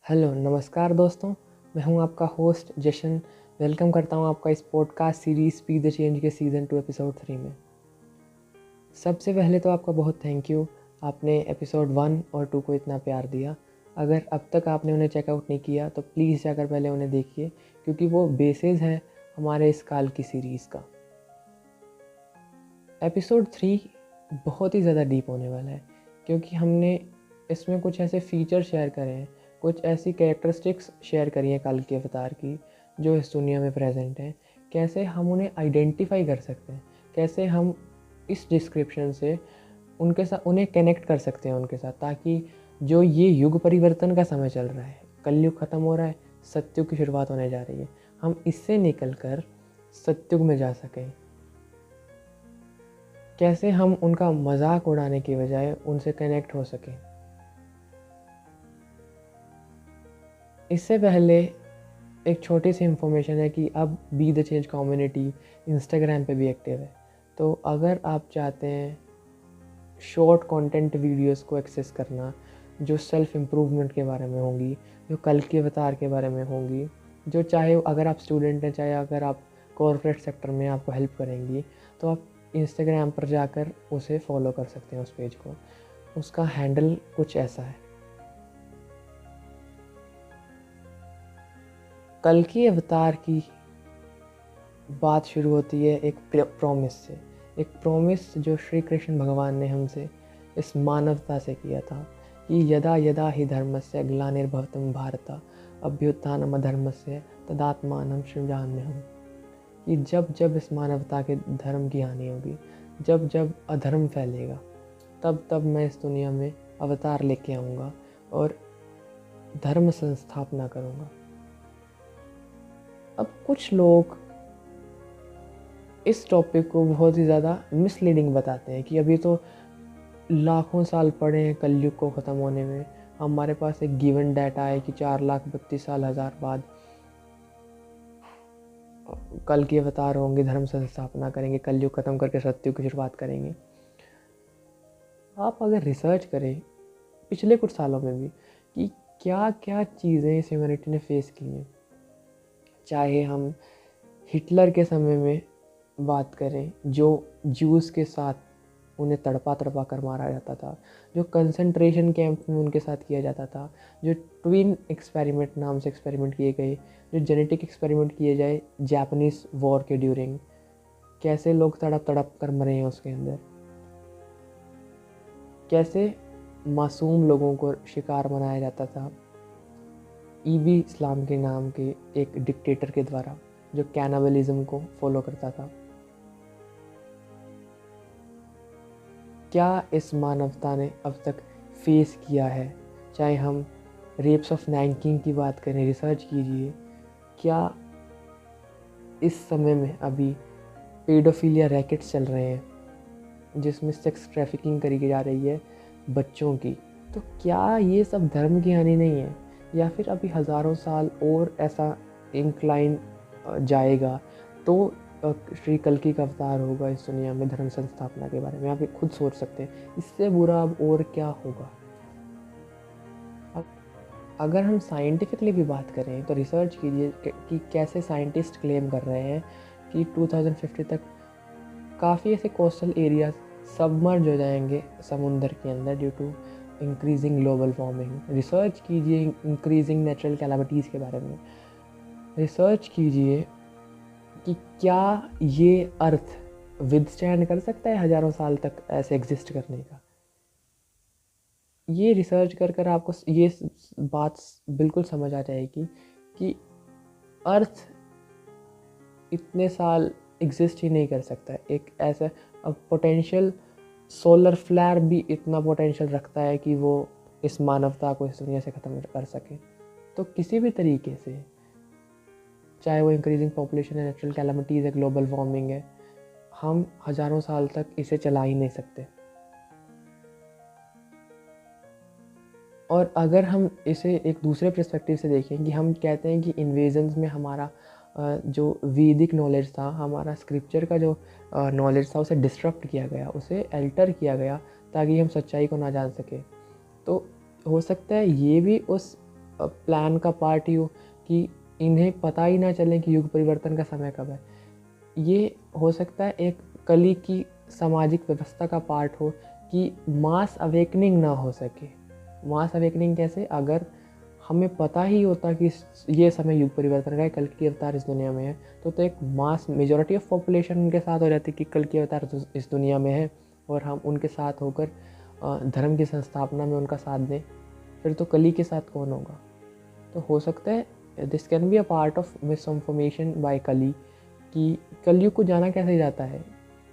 Hello नमस्कार दोस्तों, मैं हूं आपका होस्ट जशन। वेलकम करता हूं आपका इस podcast series speed the change के सीज़न 2 एपिसोड 3 में। सबसे पहले तो आपका बहुत थैंक यू, आपने एपिसोड 1 और 2 को इतना प्यार दिया। अगर अब तक आपने उन्हें चेकआउट नहीं किया तो प्लीज़ जाकर पहले उन्हें देखिए, क्योंकि वो बेसिस है हमारे इस काल की सीरीज़ का। एपिसोड 3 बहुत ही ज़्यादा डीप होने वाला है, क्योंकि हमने इसमें कुछ ऐसे फीचर शेयर करे हैं, कुछ ऐसी कैरेक्टरिस्टिक्स शेयर करी हैं कल के अवतार की जो इस दुनिया में प्रेजेंट हैं। कैसे हम उन्हें आइडेंटिफाई कर सकते हैं, कैसे हम इस डिस्क्रिप्शन से उनके साथ उन्हें कनेक्ट कर सकते हैं उनके साथ, ताकि जो ये युग परिवर्तन का समय चल रहा है, कलयुग ख़त्म हो रहा है, सतयुग की शुरुआत होने जा रही है, हम इससे निकल कर सतयुग में जा सकें। कैसे हम उनका मजाक उड़ाने की बजाय उनसे कनेक्ट हो सकें। इससे पहले एक छोटी सी इन्फॉर्मेशन है कि अब be the change community Instagram पे भी एक्टिव है। तो अगर आप चाहते हैं शॉर्ट कंटेंट वीडियोस को एक्सेस करना, जो सेल्फ इम्प्रूवमेंट के बारे में होंगी, जो कल के अवतार के बारे में होंगी, जो चाहे अगर आप स्टूडेंट हैं, चाहे अगर आप कॉर्पोरेट सेक्टर में आपको हेल्प करेंगी, तो आप इंस्टाग्राम पर जाकर उसे फॉलो कर सकते हैं उस पेज को। उसका हैंडल कुछ ऐसा है। कल की अवतार की बात शुरू होती है एक प्रॉमिस से, एक प्रॉमिस जो श्री कृष्ण भगवान ने हमसे, इस मानवता से किया था कि यदा यदा ही धर्मस्य ग्लानिर्भवतं भारत अभ्युत्थानम् अधर्मस्य तदात्मानं सृजाम्यहम्। कि जब जब इस मानवता के धर्म की हानि होगी, जब जब अधर्म फैलेगा, तब तब मैं इस दुनिया में अवतार लेके आऊँगा और धर्म संस्थापना करूँगा। अब कुछ लोग इस टॉपिक को बहुत ही ज़्यादा मिसलीडिंग बताते हैं कि अभी तो लाखों साल पड़े हैं कलयुग को ख़त्म होने में, हमारे पास एक गिवन डाटा है कि 4,32,000 बाद कल के अवतार होंगे, धर्म संस्थापना करेंगे, कलयुग ख़त्म करके सतयुग की शुरुआत करेंगे। आप अगर रिसर्च करें पिछले कुछ सालों में भी कि क्या क्या चीज़ें इस ह्यूमैनिटी ने फेस की हैं, चाहे हम हिटलर के समय में बात करें, जो ज्यूज़ के साथ उन्हें तड़पा तड़पा कर मारा जाता था, जो कंसंट्रेशन कैंप में उनके साथ किया जाता था, जो ट्विन एक्सपेरिमेंट नाम से एक्सपेरिमेंट किए गए, जो जेनेटिक एक्सपेरिमेंट किए जाए जापानीज़ वॉर के ड्यूरिंग, कैसे लोग तड़प तड़प कर मरे हैं उसके अंदर, कैसे मासूम लोगों को शिकार बनाया जाता था ईबी इस्लाम के नाम के एक डिक्टेटर के द्वारा, जो कैनाबलिज्म को फॉलो करता था। क्या इस मानवता ने अब तक फेस किया है? चाहे हम रेप्स ऑफ नैनकिंग की बात करें, रिसर्च कीजिए, क्या इस समय में अभी पेडोफिलिया रैकेट्स चल रहे हैं जिसमें सेक्स ट्रैफिकिंग करी जा रही है बच्चों की, तो क्या ये सब धर्म की हानि नहीं है? या फिर अभी हज़ारों साल और ऐसा इंक्लाइन जाएगा तो श्री कल्कि का अवतार होगा इस दुनिया में धर्म संस्थापना के बारे में? आप खुद सोच सकते हैं इससे बुरा अब और क्या होगा। अब अगर हम साइंटिफिकली भी बात करें तो रिसर्च कीजिए कि कैसे साइंटिस्ट क्लेम कर रहे हैं कि 2050 तक काफ़ी ऐसे कोस्टल एरियाज सबमर्ज हो जाएंगे समुंदर के अंदर due to increasing global warming. Research कीजिए इंक्रीजिंग नेचुरल कैलामिटीज़ के बारे में। रिसर्च कीजिए कि क्या ये अर्थ विदस्टैंड कर सकता है हज़ारों साल तक ऐसे एग्जिस्ट करने का। ये रिसर्च कर कर आपको ये बात बिल्कुल समझ आ जाएगी कि अर्थ इतने साल एग्जिस्ट ही नहीं कर सकता। एक ऐसा अब पोटेंशियल सोलर फ्लेयर भी इतना पोटेंशियल रखता है कि वो इस मानवता को इस दुनिया से ख़त्म कर सके। तो किसी भी तरीके से, चाहे वो इंक्रीजिंग पॉपुलेशन है, नेचुरल कैलामिटीज़ है, ग्लोबल वार्मिंग है, हम हज़ारों साल तक इसे चला ही नहीं सकते। और अगर हम इसे एक दूसरे पर्सपेक्टिव से देखें कि हम कहते हैं कि इन्वेजन्स में हमारा जो वैदिक नॉलेज था, हमारा स्क्रिप्चर का जो नॉलेज था, उसे डिस्ट्रप्ट किया गया, उसे अल्टर किया गया ताकि हम सच्चाई को ना जान सके। तो हो सकता है ये भी उस प्लान का पार्ट ही हो कि इन्हें पता ही ना चले कि युग परिवर्तन का समय कब है। ये हो सकता है एक कली की सामाजिक व्यवस्था का पार्ट हो कि मास अवेकनिंग ना हो सके। मास अवेकनिंग कैसे? अगर हमें पता ही होता कि ये समय युग परिवर्तन का है, कल की अवतार इस दुनिया में है, तो एक मास मेजॉरिटी ऑफ पॉपुलेशन उनके साथ हो जाती कि कल की अवतार इस दुनिया में है और हम उनके साथ होकर धर्म की संस्थापना में उनका साथ दें। फिर तो कली के साथ कौन होगा? तो हो सकता है this can be a part of misinformation by Kali कि कलयुग को जाना कैसे जाता है,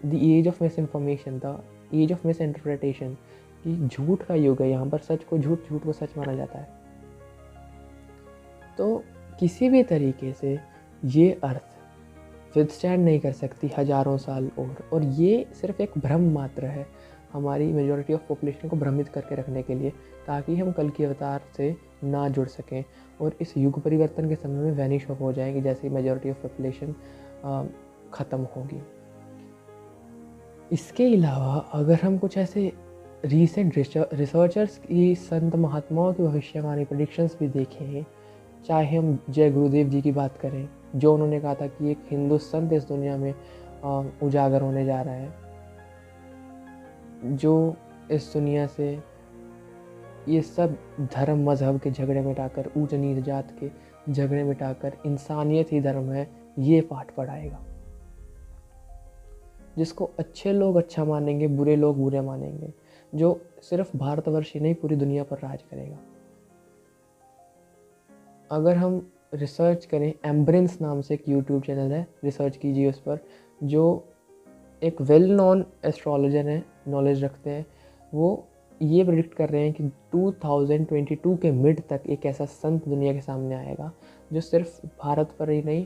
the age of misinformation, the age of misinterpretation, कि झूठ का युग है। यहाँ पर सच को झूठ, झूठ को सच माना जाता है। तो किसी भी तरीके से ये अर्थ विथस्टैंड नहीं कर सकती हज़ारों साल और ये सिर्फ एक भ्रम मात्र है हमारी मेजॉरिटी ऑफ पॉपुलेशन को भ्रमित करके रखने के लिए, ताकि हम कल की अवतार से ना जुड़ सकें और इस युग परिवर्तन के समय में वैनिश हो जाएंगे जैसे मेजॉरिटी ऑफ पॉपुलेशन ख़त्म होगी। इसके अलावा अगर हम कुछ ऐसे रीसेंट रिसर्चर्स की, संत महात्माओं की भविष्यवाणी प्रेडिक्शंस भी देखें, चाहे हम जय गुरुदेव जी की बात करें, जो उन्होंने कहा था कि एक हिंदू संत इस दुनिया में उजागर होने जा रहा है, जो इस दुनिया से ये सब धर्म मजहब के झगड़े मिटाकर, ऊंच नीच जात के झगड़े मिटाकर इंसानियत ही धर्म है, ये पाठ पढ़ाएगा, जिसको अच्छे लोग अच्छा मानेंगे, बुरे लोग बुरे मानेंगे, जो सिर्फ भारतवर्ष ही नहीं पूरी दुनिया पर राज करेगा। अगर हम रिसर्च करें, एम्ब्रेंस नाम से एक यूट्यूब चैनल है, रिसर्च कीजिए उस पर, जो एक वेल नोन एस्ट्रोलॉजर हैं, नॉलेज रखते हैं, वो ये प्रेडिक्ट कर रहे हैं कि 2022 के मिड तक एक ऐसा संत दुनिया के सामने आएगा जो सिर्फ भारत पर ही नहीं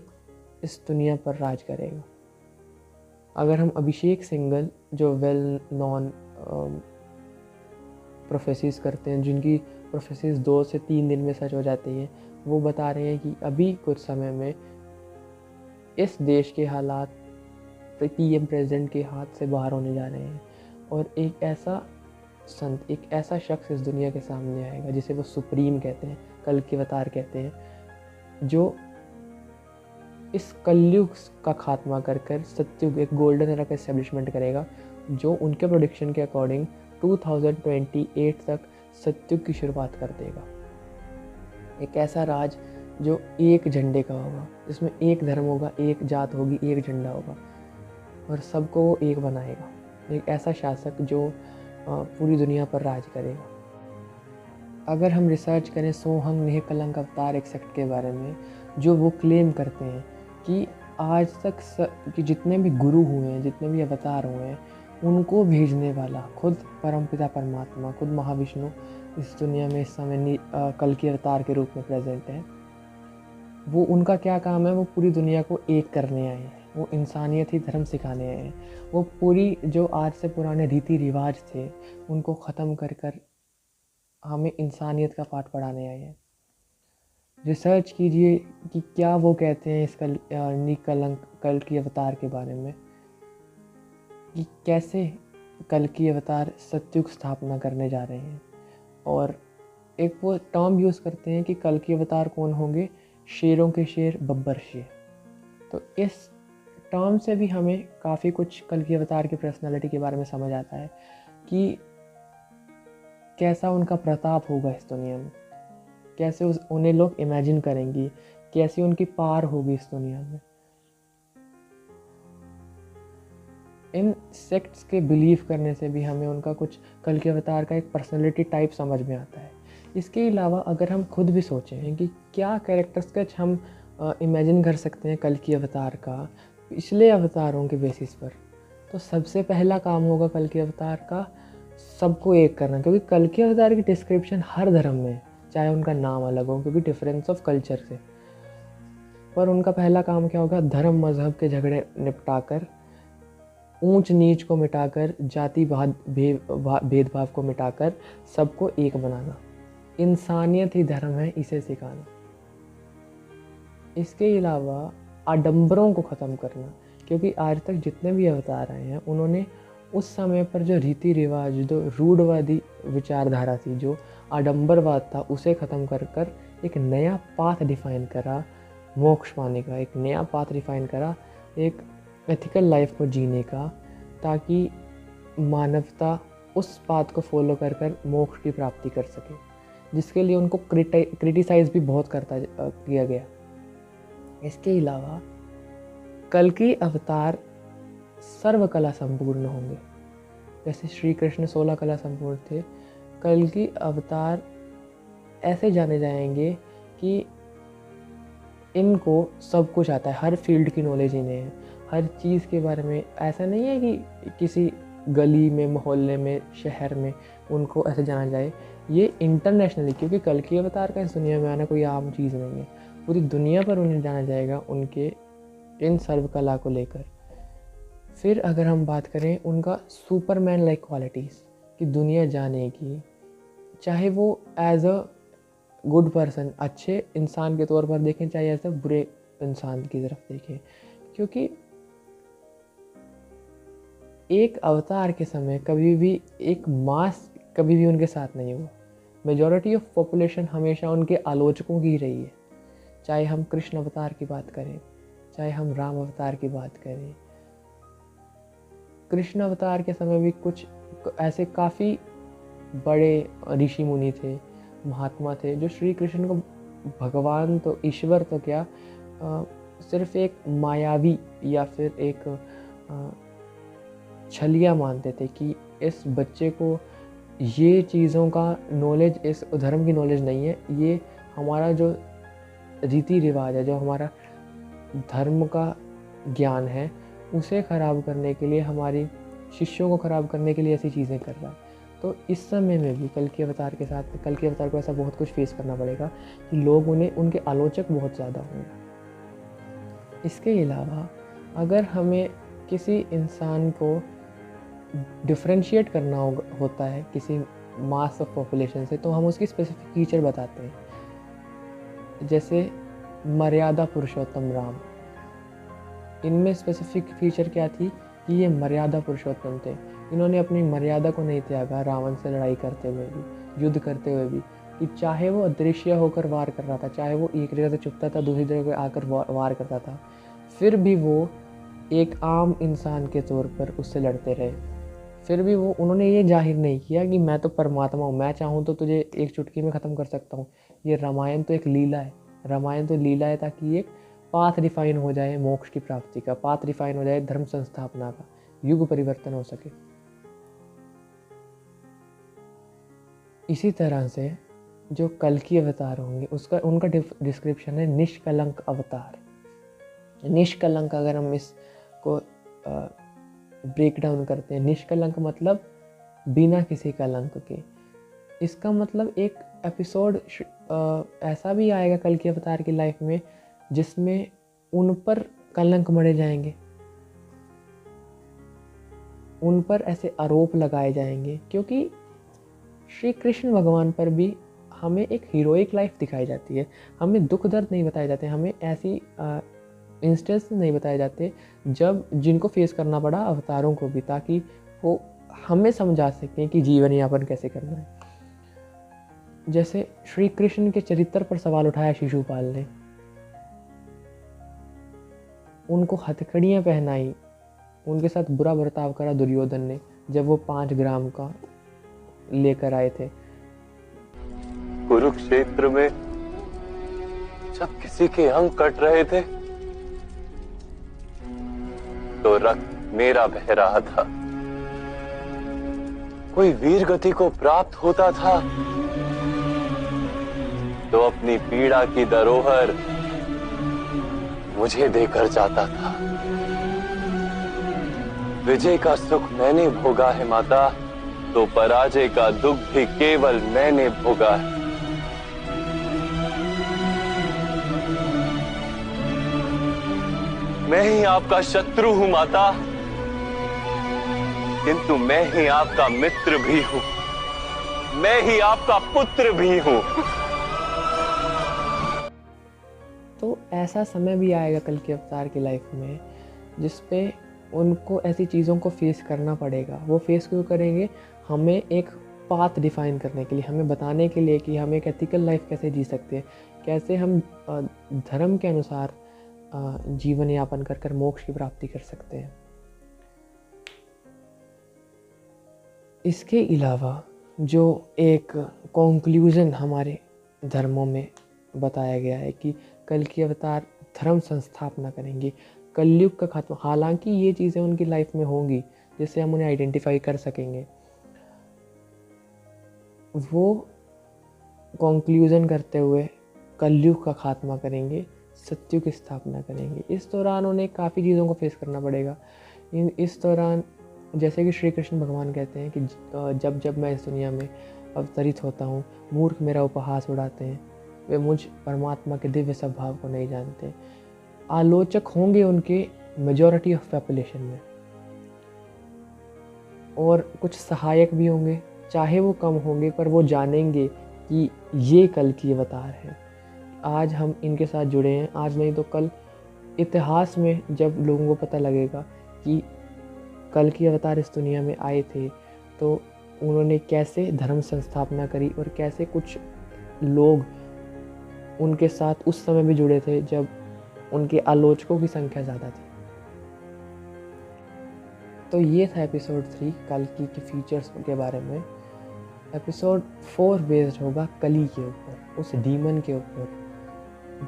इस दुनिया पर राज करेगा। अगर हम अभिषेक सिंघल, जो वेल नोन प्रोफेसीज करते हैं, जिनकी प्रोफेसीज 2 से 3 दिन में सच हो जाती हैं, वो बता रहे हैं कि अभी कुछ समय में इस देश के हालात पीएम प्रेसिडेंट के हाथ से बाहर होने जा रहे हैं और एक ऐसा संत, एक ऐसा शख्स इस दुनिया के सामने आएगा जिसे वो सुप्रीम कहते हैं, कल के अवतार कहते हैं, जो इस कलयुग का खात्मा कर कर सत्युग, एक गोल्डन एरा का एस्टेब्लिशमेंट करेगा, जो उनके प्रोडिक्शन के अकॉर्डिंग 2028 तक सत्युग की शुरुआत कर देगा। एक ऐसा राज जो एक झंडे का होगा, जिसमें एक धर्म होगा, एक जात होगी, एक झंडा होगा और सबको वो एक बनाएगा। एक ऐसा शासक जो पूरी दुनिया पर राज करेगा। अगर हम रिसर्च करें सोहंग नेह कलंक अवतार एक सेक्ट के बारे में, जो वो क्लेम करते हैं कि आज तक कि जितने भी गुरु हुए हैं, जितने भी अवतार हुए हैं, उनको भेजने वाला खुद परमपिता परमात्मा, खुद महाविष्णु इस दुनिया में इस समय कल के अवतार के रूप में प्रेजेंट है। वो उनका क्या काम है? वो पूरी दुनिया को एक करने आए हैं, वो इंसानियत ही धर्म सिखाने आए हैं, वो पूरी जो आज से पुराने रीति रिवाज थे उनको ख़त्म कर कर हमें इंसानियत का पाठ पढ़ाने आए हैं। रिसर्च कीजिए कि क्या वो कहते हैं इस कल की अवतार के बारे में, कि कैसे कल की अवतार सत्युग स्थापना करने जा रहे हैं। और एक वो टर्म यूज़ करते हैं कि कल की अवतार कौन होंगे? शेरों के शेर, बब्बर शेर। तो इस टर्म से भी हमें काफ़ी कुछ कल की अवतार की पर्सनालिटी के बारे में समझ आता है कि कैसा उनका प्रताप होगा इस दुनिया में, कैसे उन्हें लोग इमेजिन करेंगे, कैसी उनकी पार होगी इस दुनिया में। इन सेक्ट्स के बिलीव करने से भी हमें उनका कुछ कल के अवतार का एक पर्सनैलिटी टाइप समझ में आता है। इसके अलावा अगर हम खुद भी सोचें कि क्या कैरेक्टर स्केच हम इमेजिन कर सकते हैं कल की अवतार का पिछले अवतारों के बेसिस पर, तो सबसे पहला काम होगा कल के अवतार का सबको एक करना, क्योंकि कल के अवतार की डिस्क्रिप्शन हर धर्म में, चाहे उनका नाम अलग हो क्योंकि डिफरेंस ऑफ कल्चर से, पर उनका पहला काम क्या होगा? धर्म मजहब के झगड़े निपटाकर, ऊंच नीच को मिटाकर, जाति भेदभाव को मिटाकर सबको एक बनाना। इंसानियत ही धर्म है, इसे सिखाना। इसके अलावा आडंबरों को ख़त्म करना, क्योंकि आज तक जितने भी अवतार आए हैं उन्होंने उस समय पर जो रीति रिवाज, जो रूढ़वादी विचारधारा थी, जो आडंबरवाद था, उसे ख़त्म कर कर एक नया पाथ डिफाइन करा मोक्ष पाने का, एक नया पाथ डिफाइन करा एक एथिकल लाइफ को जीने का, ताकि मानवता उस पाथ को फॉलो कर कर मोक्ष की प्राप्ति कर सके, जिसके लिए उनको क्रिटिसाइज भी बहुत किया गया। इसके अलावा कल्कि अवतार सर्व कला संपूर्ण होंगे। जैसे श्री कृष्ण 16 कला संपूर्ण थे, कल्कि अवतार ऐसे जाने जाएंगे कि इनको सब कुछ आता है, हर फील्ड की नॉलेज इन्हें है, हर चीज़ के बारे में। ऐसा नहीं है कि किसी गली में, मोहल्ले में, शहर में उनको ऐसे जाना जाए, ये इंटरनेशनली, क्योंकि कल्कि अवतार का इस दुनिया में आना कोई आम चीज़ नहीं है, पूरी दुनिया पर उन्हें जाना जाएगा उनके इन सर्व कला को लेकर। फिर अगर हम बात करें उनका सुपरमैन लाइक क्वालिटीज़ कि दुनिया जानेगी, चाहे वो एज अ गुड पर्सन, अच्छे इंसान के तौर पर देखें, चाहे एज अ बुरे इंसान की तरफ देखें, क्योंकि एक अवतार के समय कभी भी एक मास कभी भी उनके साथ नहीं हुआ। मेजॉरिटी ऑफ पॉपुलेशन हमेशा उनके आलोचकों की ही रही है। चाहे हम कृष्ण अवतार की बात करें, चाहे हम राम अवतार की बात करें, कृष्ण अवतार के समय भी कुछ ऐसे काफ़ी बड़े ऋषि मुनि थे, महात्मा थे, जो श्री कृष्ण को भगवान तो, ईश्वर तो क्या, सिर्फ एक मायावी या फिर एक छलिया मानते थे कि इस बच्चे को ये चीज़ों का नॉलेज, इस धर्म की नॉलेज नहीं है, ये हमारा जो रीति रिवाज है, जो हमारा धर्म का ज्ञान है, उसे ख़राब करने के लिए, हमारी शिष्यों को ख़राब करने के लिए ऐसी चीज़ें कर रहा है। तो इस समय में भी कल्कि अवतार के साथ, कल्कि अवतार को ऐसा बहुत कुछ फेस करना पड़ेगा कि लोग उनके आलोचक बहुत ज़्यादा होंगे। इसके अलावा अगर हमें किसी इंसान को डिफ्रेंशिएट करना होता है किसी मास ऑफ पॉपुलेशन से, तो हम उसकी स्पेसिफिक फीचर बताते हैं। जैसे मर्यादा पुरुषोत्तम राम, इनमें स्पेसिफिक फीचर क्या थी कि ये मर्यादा पुरुषोत्तम थे। इन्होंने अपनी मर्यादा को नहीं त्यागा, रावण से लड़ाई करते हुए भी, युद्ध करते हुए भी, कि चाहे वो अदृश्य होकर वार कर रहा था, चाहे वो एक जगह से छुपता था, दूसरी जगह आकर वार करता था, फिर भी वो एक आम इंसान के तौर पर उससे लड़ते रहे। फिर भी उन्होंने ये जाहिर नहीं किया कि मैं तो परमात्मा हूँ, मैं चाहूँ तो तुझे एक चुटकी में ख़त्म कर सकता हूँ। ये रामायण तो एक लीला है, रामायण तो लीला है ताकि एक पाथ रिफाइन हो जाए मोक्ष की प्राप्ति का, पाथ रिफाइन हो जाए धर्म संस्थापना का, युग परिवर्तन हो सके। इसी तरह से जो कल्कि अवतार होंगे उनका डिस्क्रिप्शन है निष्कलंक अवतार। निष्कलंक, अगर हम इसको ब्रेक डाउन करते हैं, निष्कलंक मतलब बिना किसी कलंक के। इसका मतलब एक एपिसोड ऐसा भी आएगा कल्कि अवतार की लाइफ में जिसमें उन पर कलंक मढ़े जाएंगे, उन पर ऐसे आरोप लगाए जाएंगे, क्योंकि श्री कृष्ण भगवान पर भी हमें एक हीरोइक लाइफ दिखाई जाती है, हमें दुख दर्द नहीं बताए जाते, हमें ऐसी इंस्टेंस नहीं बताए जाते जब जिनको फेस करना पड़ा अवतारों को भी, ताकि वो हमें समझा सकें कि जीवन यापन कैसे करना है। जैसे श्री कृष्ण के चरित्र पर सवाल उठाया शिशुपाल ने, उनको हथकड़ियाँ पहनाई, उनके साथ बुरा बर्ताव करा दुर्योधन ने जब वो 5 ग्राम का लेकर आए थे। कुरुक्षेत्र में जब किसी के अंग कट रहे थे तो रक्त मेरा बह रहा था, कोई वीर गति को प्राप्त होता था तो अपनी पीड़ा की धरोहर मुझे देकर जाता था। विजय का सुख मैंने भोगा है माता, तो पराजय का दुख भी केवल मैंने भोगा है। मैं ही आपका शत्रु हूं माता, किंतु मैं ही आपका मित्र भी हूं, मैं ही आपका पुत्र भी हूं। तो ऐसा समय भी आएगा कल्कि अवतार की लाइफ में जिसपे उनको ऐसी चीज़ों को फेस करना पड़ेगा। वो फेस क्यों करेंगे? हमें एक पाथ डिफ़ाइन करने के लिए, हमें बताने के लिए कि हम एक एथिकल लाइफ कैसे जी सकते हैं, कैसे हम धर्म के अनुसार जीवन यापन कर कर मोक्ष की प्राप्ति कर सकते हैं। इसके अलावा जो एक कंक्लूजन हमारे धर्मों में बताया गया है कि कल की अवतार धर्म संस्थापना करेंगे, कलयुग का खात्मा। हालांकि ये चीज़ें उनकी लाइफ में होंगी जिससे हम उन्हें आइडेंटिफाई कर सकेंगे। वो कंक्लूजन करते हुए कलयुग का खात्मा करेंगे, सत्युग की स्थापना करेंगे। इस दौरान उन्हें काफ़ी चीज़ों को फेस करना पड़ेगा। इस दौरान जैसे कि श्री कृष्ण भगवान कहते हैं कि जब जब मैं इस दुनिया में अवतरित होता हूँ, मूर्ख मेरा उपहास उड़ाते हैं, वे मुझ परमात्मा के दिव्य स्वभाव को नहीं जानते। आलोचक होंगे उनके मेजॉरिटी ऑफ पॉपुलेशन में, और कुछ सहायक भी होंगे, चाहे वो कम होंगे पर वो जानेंगे कि ये कल की अवतार है। आज हम इनके साथ जुड़े हैं, आज नहीं तो कल इतिहास में जब लोगों को पता लगेगा कि कल की अवतार इस दुनिया में आए थे तो उन्होंने कैसे धर्म संस्थापना करी और कैसे कुछ लोग उनके साथ उस समय भी जुड़े थे जब उनके आलोचकों की संख्या ज़्यादा थी। तो ये था एपिसोड 3 कल्कि के फीचर्स के बारे में। एपिसोड 4 बेस्ड होगा कली के ऊपर, उस डीमन के ऊपर,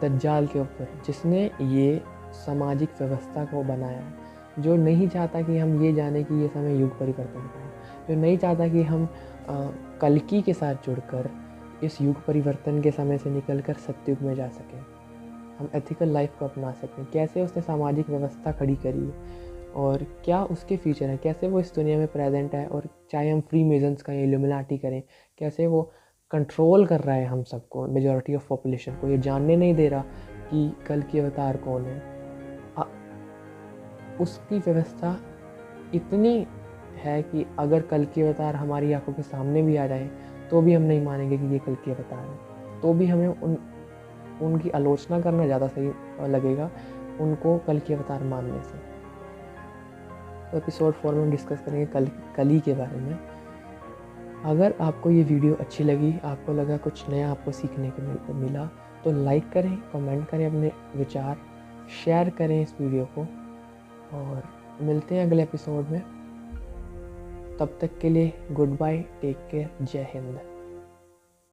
दज्जाल के ऊपर, जिसने ये सामाजिक व्यवस्था को बनाया, जो नहीं चाहता कि हम ये जाने कि ये समय युग परिवर्तन का है, जो नहीं चाहता कि हम कल्कि के साथ जुड़कर इस युग परिवर्तन के समय से निकलकर सत्युग में जा सकें, हम एथिकल लाइफ को अपना सकें। कैसे उसने सामाजिक व्यवस्था खड़ी करी और क्या उसके फीचर हैं, कैसे वो इस दुनिया में प्रेजेंट है, और चाहे हम फ्री मेजन्स का इल्यूमिनाटी करें, कैसे वो कंट्रोल कर रहा है हम सबको, मेजॉरिटी ऑफ पॉपुलेशन को ये जानने नहीं दे रहा कि कल की अवतार कौन है। उसकी व्यवस्था इतनी है कि अगर कल की अवतार हमारी आंखों के सामने भी आ जाए तो भी हम नहीं मानेंगे कि ये कल की अवतार है, तो भी हमें उनकी आलोचना करना ज़्यादा सही लगेगा उनको कल की अवतार मानने से। तो एपिसोड 4 में हम डिस्कस करेंगे कली के बारे में। अगर आपको ये वीडियो अच्छी लगी, आपको लगा कुछ नया आपको सीखने को मिला, तो लाइक करें, कमेंट करें अपने विचार, शेयर करें इस वीडियो को, और मिलते हैं अगले एपिसोड में। तब तक के लिए गुड बाय, टेक केयर, जय हिंद।